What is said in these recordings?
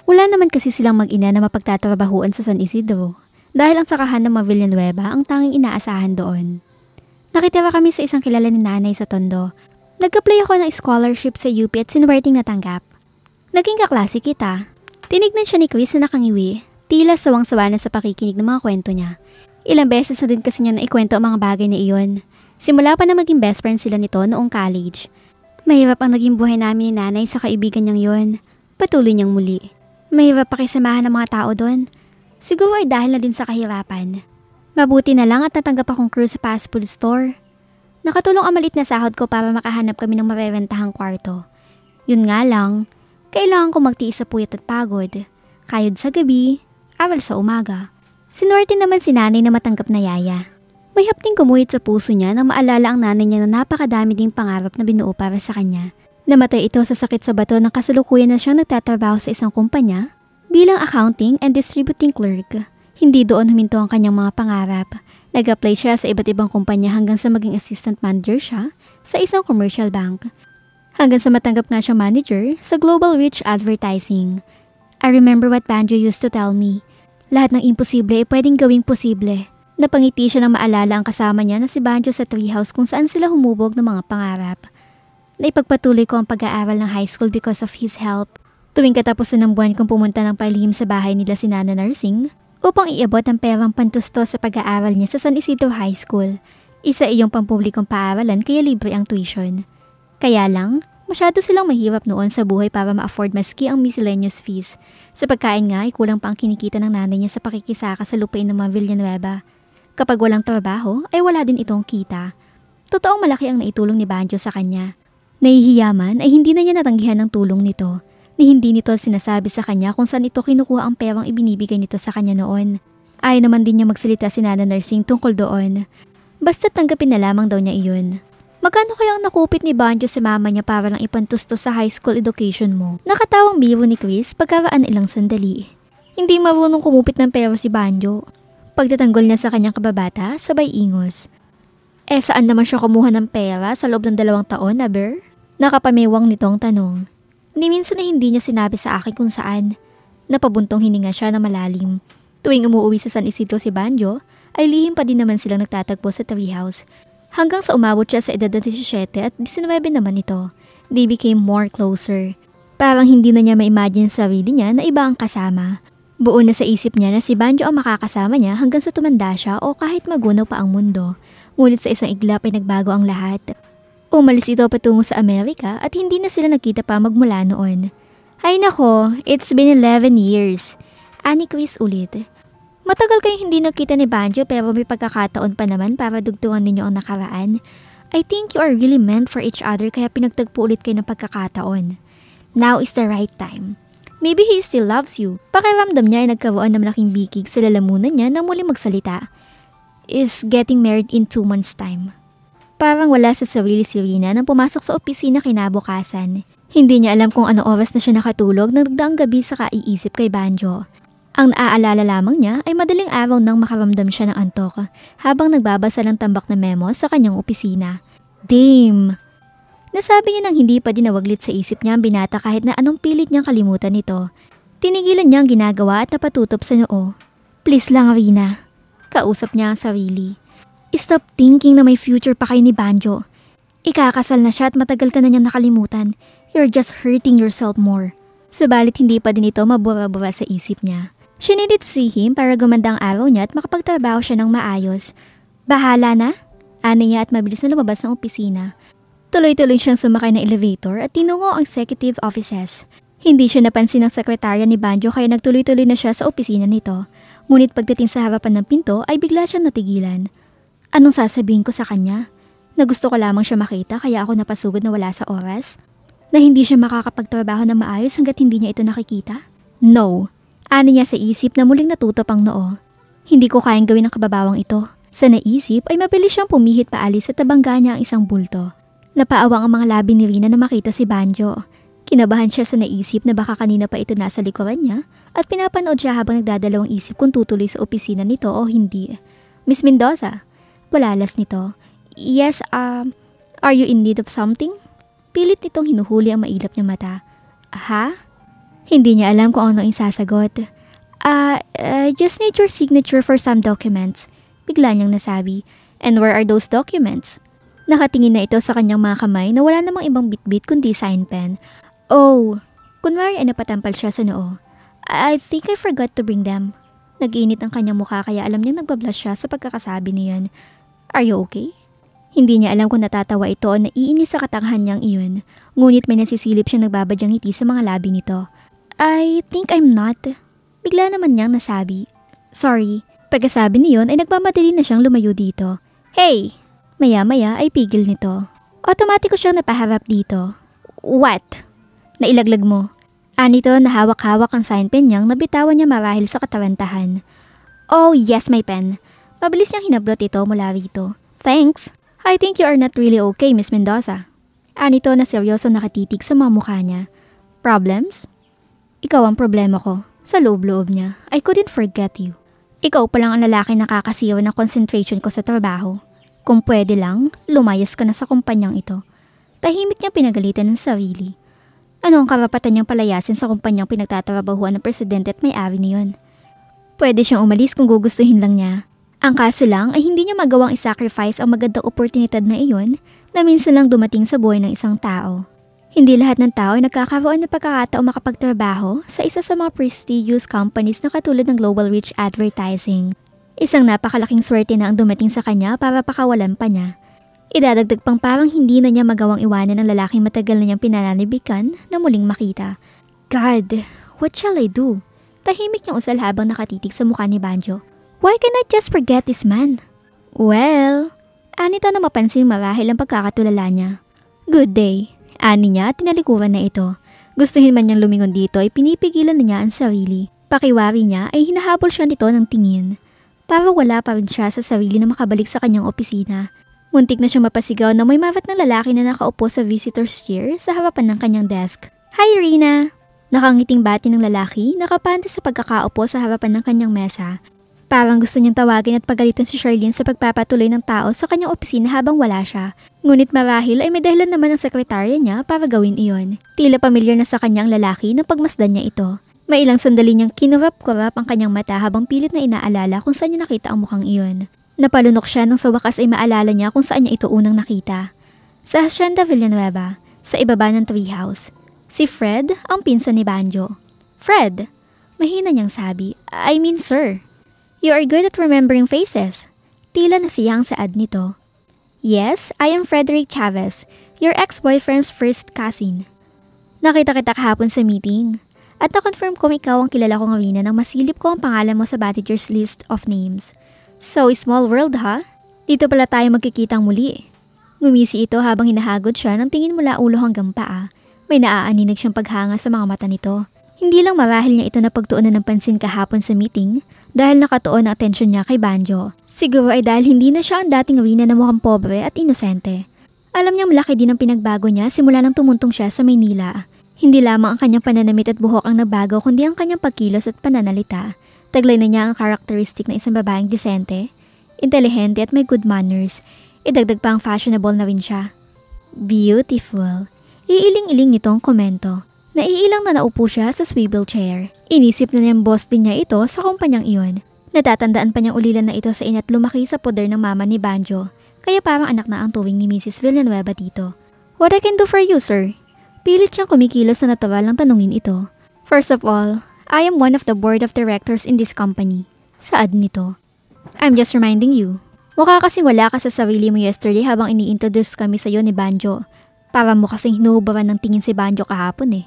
Wala naman kasi silang mag-ina na mapagtatrabahuan sa San Isidro dahil ang sakahan ng mga Villanueva ang tanging inaasahan doon. Nakitira kami sa isang kilala ni nanay sa Tondo. Nag-apply ako ng scholarship sa UP at sinuwerteng natanggap. Naging kaklase kita. Tinignan siya ni Chris na nakangiwi, tila sawang-sawa na sa pakikinig ng mga kwento niya. Ilang beses na din kasi niya naikwento ang mga bagay na iyon. Simula pa na maging best friend sila nito noong college. Mahirap ang naging buhay namin ni nanay sa kaibigan niyang yon. Patuloy niyang muli. Mahirap pakisamahan ng mga tao doon. Siguro ay dahil na din sa kahirapan. Mabuti na lang at natanggap akong crew sa fast food store. Nakatulong ang malit na sahod ko para makahanap kami ng marerentahang kwarto. Yun nga lang, kailangan ko magtiis sa puyat at pagod. Kayod sa gabi, aral sa umaga. Sinuwerte naman si nanay na matanggap na yaya. May hapting kumuhit sa puso niya nang maalala ang nanay niya na napakadami ding pangarap na binuo para sa kanya. Namatay ito sa sakit sa bato ng kasalukuyan na siyang nagtatrabaho sa isang kumpanya bilang accounting and distributing clerk. Hindi doon huminto ang kanyang mga pangarap. Nag-apply siya sa iba't ibang kumpanya hanggang sa maging assistant manager siya sa isang commercial bank. Hanggang sa matanggap nga siyang manager sa Global Reach Advertising. I remember what Banjo used to tell me. Lahat ng imposible ay pwedeng gawing posible. Napangiti siya nang maalala ang kasama niya na si Banjo sa treehouse kung saan sila humubog ng mga pangarap. Naipagpatuloy ko ang pag-aaral ng high school because of his help. Tuwing katapusan ng buwan kong pumunta ng palihim sa bahay nila si Nana Nursing upang iabot ang perang pantusto sa pag-aaral niya sa San Isidro High School. Isa iyong pampublikong paaralan kaya libre ang tuition. Kaya lang, masyado silang mahirap noon sa buhay para ma-afford maski ang miscellaneous fees. Sa pagkain nga ay kulang pa ang kinikita ng nanay niya sa pakikisaka sa lupain ng mga Villanueva. Kapag walang trabaho ay wala din itong kita. Totoong malaki ang naitulong ni Banjo sa kanya. Nahihiyaman ay hindi na niya natanggihan ng tulong nito. Ni hindi nito sinasabi sa kanya kung saan ito kinukuha ang perang ibinibigay nito sa kanya noon. Ayaw naman din niya magsalita si Nana Nursing tungkol doon. Basta tanggapin na lamang daw niya iyon. Magkano kaya ang nakupit ni Banjo sa mama niya para lang ipantusto sa high school education mo? Nakatawang biro ni Chris pagkaraan ilang sandali. Hindi marunong kumupit ng pera si Banjo. Pagtatanggol niya sa kanyang kababata, sabay ingos. Saan naman siya kumuha ng pera sa loob ng 2 taon, aber? Nakapamewang nitong tanong. Ni minsan na hindi niya sinabi sa akin kung saan. Napabuntong hininga siya na malalim. Tuwing umuwi sa San Isidro si Banjo, ay lihim pa din naman silang nagtatagpo sa treehouse. Hanggang sa umabot siya sa edad na 17 at 19 naman ito, they became more closer. Parang hindi na niya ma-imagine sa sarili niya na iba ang kasama. Buo na sa isip niya na si Banjo ang makakasama niya hanggang sa tumanda siya o kahit magunaw pa ang mundo. Ngunit sa isang iglap ay nagbago ang lahat. Umalis ito patungo sa Amerika at hindi na sila nagkita pa magmula noon. Ay nako, it's been 11 years. Ani Chris ulit. Matagal kayong hindi nakita ni Banjo pero may pagkakataon pa naman para dugtungan ninyo ang nakaraan. I think you are really meant for each other kaya pinagtagpo ulit kayo ng pagkakataon. Now is the right time. Maybe he still loves you. Pakiramdam niya ay nagkaroon ng malaking bikig sa lalamunan niya na muli magsalita. Is getting married in 2 months' time. Parang wala sa sarili si Rina nang pumasok sa opisina kinabukasan. Hindi niya alam kung ano oras na siya nakatulog nang nagdaang gabi sa kaiisip kay Banjo. Ang naaalala lamang niya ay madaling araw nang makaramdam siya ng antok habang nagbabasa ng tambak na memo sa kanyang opisina. Damn! Nasabi niya nang hindi pa din nawaglit sa isip niya ang binata kahit na anong pilit niyang kalimutan nito. Tinigilan niya ang ginagawa at napatutop sa noo. Please lang Rina. Kausap niya ang sarili. Stop thinking na may future pa kayo ni Banjo. Ikakasal na siya at matagal ka na niyang nakalimutan. You're just hurting yourself more. Subalit hindi pa din ito mabura-bura sa isip niya. She needed to see him para gumanda ang araw niya at makapagtrabaho siya ng maayos. Bahala na? Ani niya at mabilis na lumabas ng opisina. Tuloy-tuloy siyang sumakay ng elevator at tinungo ang executive offices. Hindi siya napansin ng sekretarya ni Banjo kaya nagtuloy-tuloy na siya sa opisina nito. Ngunit pagdating sa harapan ng pinto ay bigla siyang natigilan. Anong sasabihin ko sa kanya? Na gusto ko lamang siya makita kaya ako napasugod na wala sa oras? Na hindi siya makakapagtrabaho na maayos hanggat hindi niya ito nakikita? No. Ani niya sa isip na muling natutop ang noo. Hindi ko kayang gawin ang kababawang ito. Sa naisip ay mabilis siyang pumihit paalis at tabangga niya ang isang bulto. Napaawang ang mga labi ni Rina na makita si Banjo. Kinabahan siya sa naisip na baka kanina pa ito nasa likuran niya at pinapanood siya habang nagdadalawang isip kung tutuloy sa opisina nito o hindi. Miss Mendoza, pulalas nito. Yes, are you in need of something? Pilit nitong hinuhuli ang mailap niya mata. Ha? Hindi niya alam kung ano ang sasagot. Just need your signature for some documents. Bigla niyang nasabi. And where are those documents? Nakatingin na ito sa kanyang mga kamay na wala namang ibang bitbit kundi sign pen. Oh, kunwari ay napatampal siya sa noo. I think I forgot to bring them. Nag-iinit ang kanyang mukha kaya alam niyang nagbablush siya sa pagkakasabi niyon. Are you okay? Hindi niya alam kung natatawa ito o naiinis sa katangahan niyang iyon. Ngunit may nasisilip siyang nagbabadyang ngiti sa mga labi nito. I think I'm not. Bigla naman niyang nasabi. Sorry. Pagkasabi niyon ay nagmamadali na siyang lumayo dito. Hey! Maya-maya ay pigil nito. Otomatiko siyang napaharap dito. What? Nailaglag mo. Anito na hawak-hawak ang sign pen niyang nabitawan niya marahil sa katarantahan. Oh yes, my pen. Mabilis niyang hinablot ito mula rito. Thanks. I think you are not really okay, Miss Mendoza. Anito na seryoso nakatitig sa mga mukha niya. Problems? Ikaw ang problema ko. Sa loob-loob niya, I couldn't forget you. Ikaw pa lang ang lalaki na nakakasiwa ng concentration ko sa trabaho. Kung pwede lang, lumayas ka na sa kumpanyang ito. Tahimik niyang pinagalitan ng sarili. Ano ang karapatan niyang palayasin sa kumpanyang pinagtatrabahuan ng presidente at may-ari niyon? Pwede siyang umalis kung gugustuhin lang niya. Ang kaso lang ay hindi niya magawang isacrifice ang magandang oportunidad na iyon na minsan lang dumating sa buhay ng isang tao. Hindi lahat ng tao ay nagkakaroon ng pagkakataong makapagtrabaho sa isa sa mga prestigious companies na katulad ng Global Reach Advertising. Isang napakalaking swerte na ang dumating sa kanya para pakawalan pa niya. Idadagdag pang parang hindi na niya magawang iwanan ang lalaking matagal na niyang pinananibikan na muling makita. God, what shall I do? Tahimik niyang usal habang nakatitig sa mukha ni Banjo. Why can I just forget this man? Well, anito na mapansin marahil ang pagkakatulala niya. Good day. Ani niya at tinalikuran na ito. Gustuhin man niyang lumingon dito ay pinipigilan na niya ang sarili. Pakiwari niya ay hinahabol siya nito ng tingin. Para wala pa rin siya sa sarili na makabalik sa kanyang opisina. Muntik na siyang mapasigaw na may marat na lalaki na nakaupo sa visitor's chair sa harapan ng kanyang desk. Hi Rina! Nakangiting bati ng lalaki, nakapante sa pagkakaupo sa harapan ng kanyang mesa. Parang gusto niyang tawagin at pagalitan si Charlene sa pagpapatuloy ng tao sa kanyang opisina habang wala siya. Ngunit marahil ay may dahilan naman ang sekretarya niya para gawin iyon. Tila pamilyar na sa kanyang lalaki nang pagmasdan niya ito. May ilang sandali niyang kinurap-kurap ang kanyang mata habang pilit na inaalala kung saan niya nakita ang mukhang iyon. Napalunok siya nang sa wakas ay maalala niya kung saan niya ito unang nakita. Sa Hacienda Villanueva, sa ibaba ng treehouse. Si Fred ang pinsan ni Banjo. Fred! Mahina niyang sabi. I mean sir. You are good at remembering faces. Tila nasiyang saad nito. Yes, I am Frederick Chavez, your ex-boyfriend's first cousin. Nakita kita kahapon sa meeting. At na-confirm kong ikaw ang kilala kong Rina nang masilip ko ang pangalan mo sa Badger's list of names. So, small world ha? Dito pala tayo magkikitang muli. Ngumisi ito habang hinahagod siya ng tingin mula ulo hanggang paa. May naaaninag siyang paghanga sa mga mata nito. Hindi lang marahil niya ito napagtuunan ng pansin kahapon sa meeting dahil nakatuon ang atensyon niya kay Banjo. Siguro ay dahil hindi na siya ang dating Rina na mukhang pobre at inosente. Alam niyang malaki din ang pinagbago niya simula nang tumuntong siya sa Maynila. Hindi lamang ang kanyang pananamit at buhok ang nagbago kundi ang kanyang pagkilos at pananalita. Taglay na niya ang karakteristik ng isang babaeng disente, intelihente at may good manners. Idagdag pa ang fashionable na rin siya. Beautiful. Iiling-iling nitong komento. Naiilang na naupo siya sa swivel chair. Inisip na niyang boss din niya ito sa kumpanyang iyon. Natatandaan pa niyang ulilan na ito sa ina't lumaki sa poder ng mama ni Banjo. Kaya parang anak na ang tuwing ni Mrs. Villanueva dito. What I can do for you, sir? Pilit siyang kumikilos na natural lang tanungin ito. First of all, I am one of the board of directors in this company. Saad nito. I'm just reminding you. Mukha kasing wala ka sa sarili mo yesterday habang ini-introduce kami sa iyo ni Banjo. Para mo kasing hinuhubaran ng tingin si Banjo kahapon eh.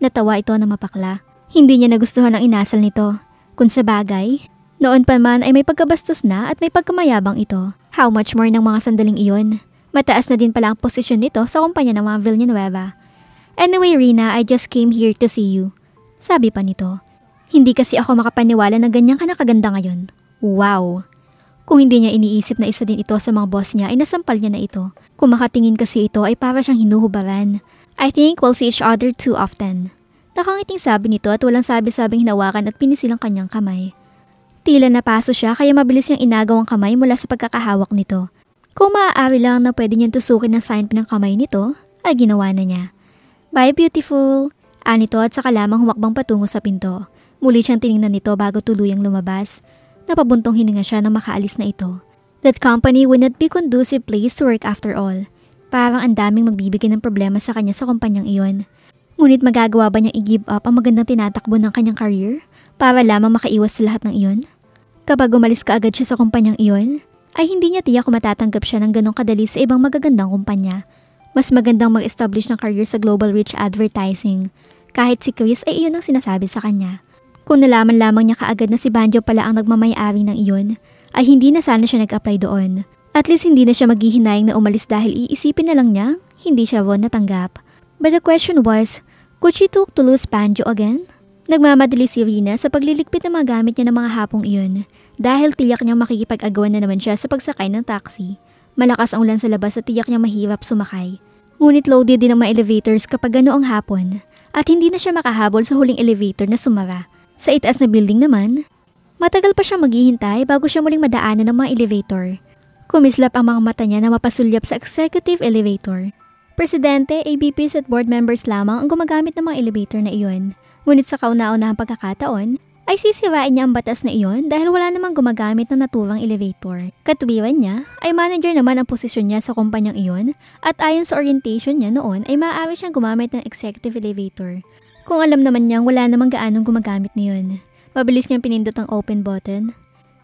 Natawa ito na mapakla. Hindi niya nagustuhan ang inasal nito. Kung sa bagay, noon pa man ay may pagkabastos na at may pagkamayabang ito. How much more ng mga sandaling iyon? Mataas na din pala ang posisyon nito sa kumpanya ng mga Villanueva. Anyway Rina, I just came here to see you. Sabi pa nito. Hindi kasi ako makapaniwala na ganyan ka nakaganda ngayon. Wow! Kung hindi niya iniisip na isa din ito sa mga boss niya ay nasampal niya na ito. Kung makatingin kasi ito ay para siyang hinuhubaran. I think we'll see each other too often. Nakangiting sabi nito at walang sabi-sabing hinawakan at pinisilang kanyang kamay. Tila napaso siya kaya mabilis niyang inagaw ang kamay mula sa pagkakahawak nito. Kung maaari lang na pwede niyang tusukin ng sign ng kamay nito, ay ginawa na niya. Bye beautiful! Anito at saka lamang humakbang patungo sa pinto. Muli siyang tiningnan nito bago tuluyang lumabas. Napabuntong hininga siya nang makaalis na ito. That company would not be conducive place to work after all. Parang ang daming magbibigay ng problema sa kanya sa kumpanyang iyon. Ngunit magagawa ba niyang i-give up ang magandang tinatakbo ng kanyang career para lamang makaiwas sa lahat ng iyon? Kapag umalis ka agad siya sa kumpanyang iyon, ay hindi niya tiyak kung matatanggap siya ng ganong kadali sa ibang magagandang kumpanya. Mas magandang mag-establish ng career sa Global Reach Advertising. Kahit si Chris ay iyon ang sinasabi sa kanya. Kung nalaman lamang niya kaagad na si Banjo pala ang nagmamayari ng iyon, ay hindi na sana siya nag-apply doon. At least hindi na siya maghihinayang na umalis dahil iisipin na lang niya, hindi siya ron natanggap. But the question was, could she took to lose Banjo again? Nagmamadali si Rina sa pagliligpit ng mga gamit niya ng mga hapong iyon dahil tiyak niyang makikipag-agawan na naman siya sa pagsakay ng taxi. Malakas ang ulan sa labas at tiyak niyang mahirap sumakay. Ngunit loaded din ang mga elevators kapag ganoong hapon at hindi na siya makahabol sa huling elevator na sumara. Sa itaas na building naman, matagal pa siya maghihintay bago siya muling madaanan ng mga elevator. Kumislap ang mga mata niya na mapasulyap sa executive elevator. Presidente, AVPs at board members lamang ang gumagamit ng mga elevator na iyon. Ngunit sa kauna-unahang pagkakataon, ay sisirain niya ang batas na iyon dahil wala namang gumagamit ng naturang elevator. Katuwiran niya ay manager naman ang posisyon niya sa kumpanyang iyon at ayon sa orientation niya noon ay maaari siyang gumamit ng executive elevator. Kung alam naman niyang wala namang gaanong gumagamit niyon, mabilis niyang pinindot ang open button.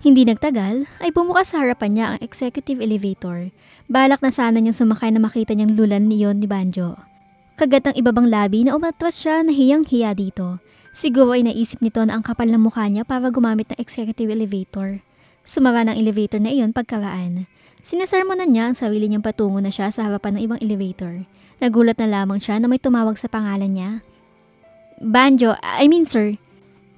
Hindi nagtagal ay bumukas sa harapan niya ang executive elevator. Balak na sana niyang sumakay na makita niyang lulan niyon ni Banjo. Kagat ang ibabang labi na umatras siya na hiyang-hiya dito. Siguro ay naisip nito na ang kapal ng mukha niya para gumamit ng executive elevator. Sumara ng elevator na iyon pagkaraan. Sinasarmonan niya ang sarili niyang patungo na siya sa harapan ng ibang elevator. Nagulat na lamang siya na may tumawag sa pangalan niya. Banjo, sir.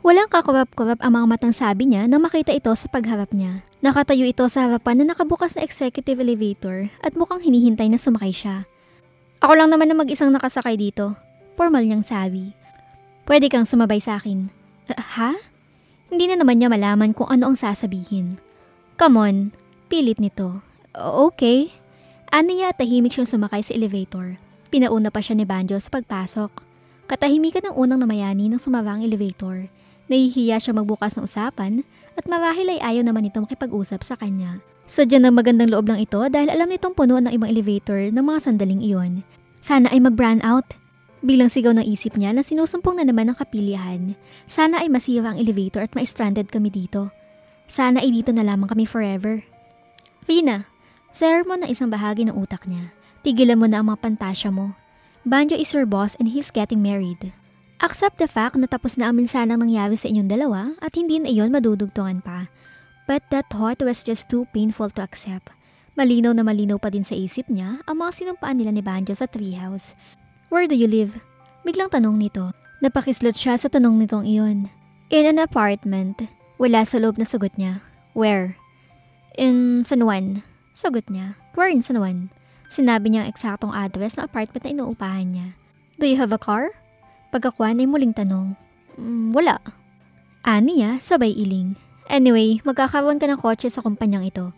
Walang kakurap-kurap ang mga matang sabi niya nang makita ito sa pagharap niya. Nakatayo ito sa harapan na nakabukas na executive elevator at mukhang hinihintay na sumakay siya. Ako lang naman na mag-isang nakasakay dito. Formal niyang sabi. Pwede kang sumabay sa akin. Ha? Hindi na naman niya malaman kung ano ang sasabihin. Come on, pilit nito. Okay. Aniya at tahimik siyang sumakay sa elevator. Pinauna pa siya ni Banjo sa pagpasok. Katahimikan ng unang namayani ng sumarang elevator. Nahihiya siya magbukas ng usapan at marahil ay ayaw naman ito makipag-usap sa kanya. Sadya ng magandang loob lang ito dahil alam nitong punuan ng ibang elevator ng mga sandaling iyon. Sana ay mag-brand out. Bilang sigaw ng isip niya na sinusumpong na naman ng kapilihan. Sana ay masira ang elevator at ma-stranded kami dito. Sana ay dito na lamang kami forever. Rina, sermon na isang bahagi ng utak niya. Tigilan mo na ang mga pantasya mo. Banjo is your boss and he's getting married. Accept the fact na tapos na ang minsanang nangyari sa inyong dalawa at hindi na iyon madudugtungan pa. But that thought was just too painful to accept. Malinaw na malinaw pa din sa isip niya ang mga sinumpaan nila ni Banjo sa treehouse. Where do you live? Biglang tanong nito. Napakislot siya sa tanong nitong iyon. In an apartment. Wala sa loob na sagot niya. Where? In San Juan. Sagot niya. Where in San Juan? Sinabi niya ang eksaktong address ng apartment na inuupahan niya. Do you have a car? Pagkakuan ay muling tanong. Wala. Niya, sabay iling. Anyway, magkakaroon ka ng kotse sa kumpanyang ito.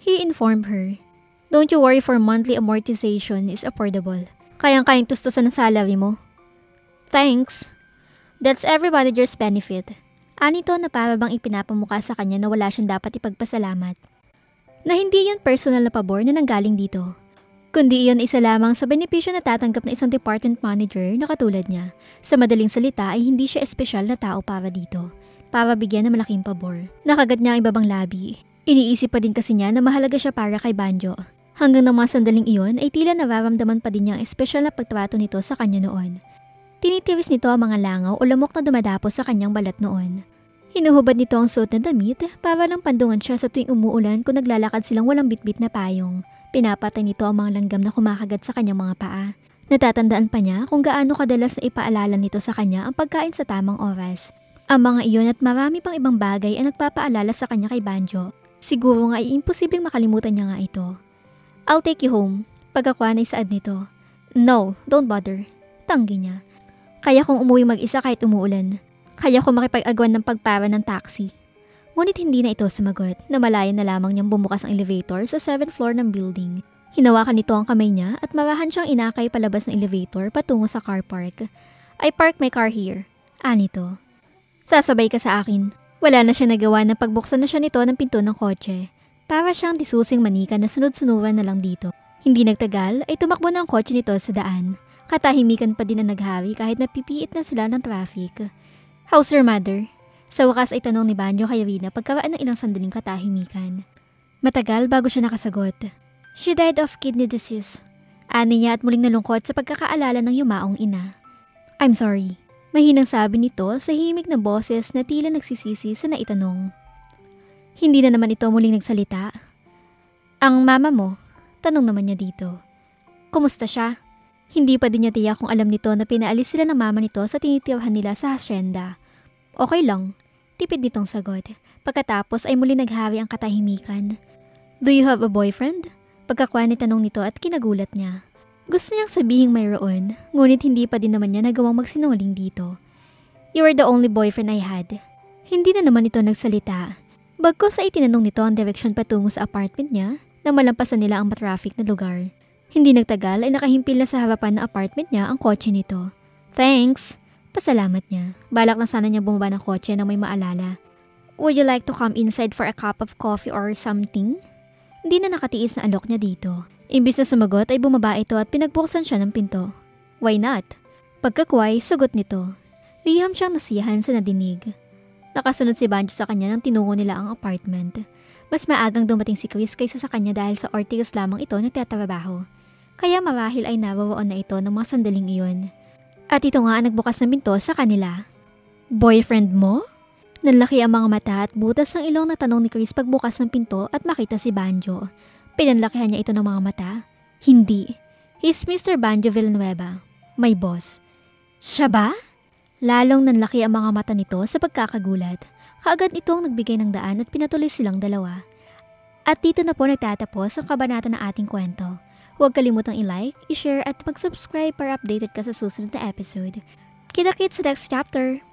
He informed her. Don't you worry, for monthly amortization is affordable. Kayang-kayang tustusan ng salary mo. Thanks. That's everybody's benefit. Anito na para bang ipinapamukha sa kanya na wala siyang dapat ipagpasalamat. Na hindi yun personal na pabor na nanggaling dito. Kundi iyon isa lamang sa benepisyo na tatanggap na isang department manager na katulad niya. Sa madaling salita ay hindi siya espesyal na tao para dito. Para bigyan ng malaking pabor. Nakagat niya ang ibabang labi. Iniisip pa din kasi niya na mahalaga siya para kay Banjo. Hanggang ng mga sandaling iyon ay tila nararamdaman pa din niya ang espesyal na pagtrato nito sa kanya noon. Tinitiwis nito ang mga langaw o lamok na dumadapos sa kanyang balat noon. Hinuhubad nito ang suot na damit para lang pandungan siya sa tuwing umuulan kung naglalakad silang walang bitbit na payong. Pinapatay nito ang mga langgam na kumakagat sa kanyang mga paa. Natatandaan pa niya kung gaano kadalas na ipaalala nito sa kanya ang pagkain sa tamang oras. Ang mga iyon at marami pang ibang bagay ay nagpapaalala sa kanya kay Banjo. Siguro nga ay imposibleng makalimutan niya nga ito. I'll take you home. Pagkakuan ay saad nito. No, don't bother. Tanggi niya. Kaya kong umuwi mag-isa kahit umuulan. Kaya kong makipag-agwan ng pagpara ng taxi. Ngunit hindi na ito sumagot. Namalayan na lamang niyang bumukas ang elevator sa 7th floor ng building. Hinawakan nito ang kamay niya at marahan siyang inakay palabas ng elevator patungo sa car park. I park my car here. Anito. Sasabay ka sa akin. Wala na siya nagawa na pagbuksan na siya nito ng pinto ng kotse. Para siyang disusing manika na sunod-sunuran na lang dito. Hindi nagtagal ay tumakbo na ang kotse nito sa daan. Katahimikan pa din ang naghari kahit napipiit na sila ng traffic. How's your mother? Sa wakas ay tanong ni Banjo kay Rina pagkaraan ng ilang sandaling katahimikan. Matagal bago siya nakasagot. She died of kidney disease. Ani niya at muling nalungkot sa pagkakaalala ng yumaong ina. I'm sorry. Mahinang sabi nito sa himig na boses na tila nagsisisi sa naitanong. Hindi na naman ito muling nagsalita. Ang mama mo? Tanong naman niya dito. Kumusta siya? Hindi pa din niya tiyak kung alam nito na pinaalis sila ng mama nito sa tinitirhan nila sa hasyenda. Okay lang. Tipid nitong sagot. Pagkatapos ay muli naghari ang katahimikan. Do you have a boyfriend? Pagkakuha ni tanong nito at kinagulat niya. Gusto niyang sabihing mayroon, ngunit hindi pa din naman niya nagawang magsinungaling dito. You were the only boyfriend I had. Hindi na naman ito nagsalita. Bagkus ay tinanong nito ang direksyon patungo sa apartment niya na malampasan nila ang matraffic na lugar. Hindi nagtagal ay nakahimpil na sa harapan ng apartment niya ang kotse nito. Thanks! Pasalamat niya. Balak na sana niya bumaba ng kotse nang may maalala. Would you like to come inside for a cup of coffee or something? Hindi na nakatiis na alok niya dito. Imbis na sumagot ay bumaba ito at pinagbuksan siya ng pinto. Why not? Pagkakway, sagot nito. Liham siyang nasiyahan sa nadinig. Nakasunod si Banjo sa kanya nang tinungo nila ang apartment. Mas maagang dumating si Chris kaysa sa kanya dahil sa ortigas lamang ito nagtatrabaho. Kaya marahil ay nawawaon na ito ng mga sandaling iyon. At ito nga ang nagbukas ng pinto sa kanila. Boyfriend mo? Nanlaki ang mga mata at butas ng ilong na tanong ni Chris pagbukas ng pinto at makita si Banjo. Pinanlakihan niya ito ng mga mata. Hindi. He's Mr. Banjo Villanueva, my boss. Siya ba? Lalong nanlaki ang mga mata nito sa pagkakagulat. Kaagad itong nagbigay ng daan at pinatuloy silang dalawa. At dito na po nagtatapos ang kabanata ng ating kwento. Huwag kalimutang i-like, i-share at mag-subscribe para updated ka sa susunod na episode. Kita-kits sa next chapter!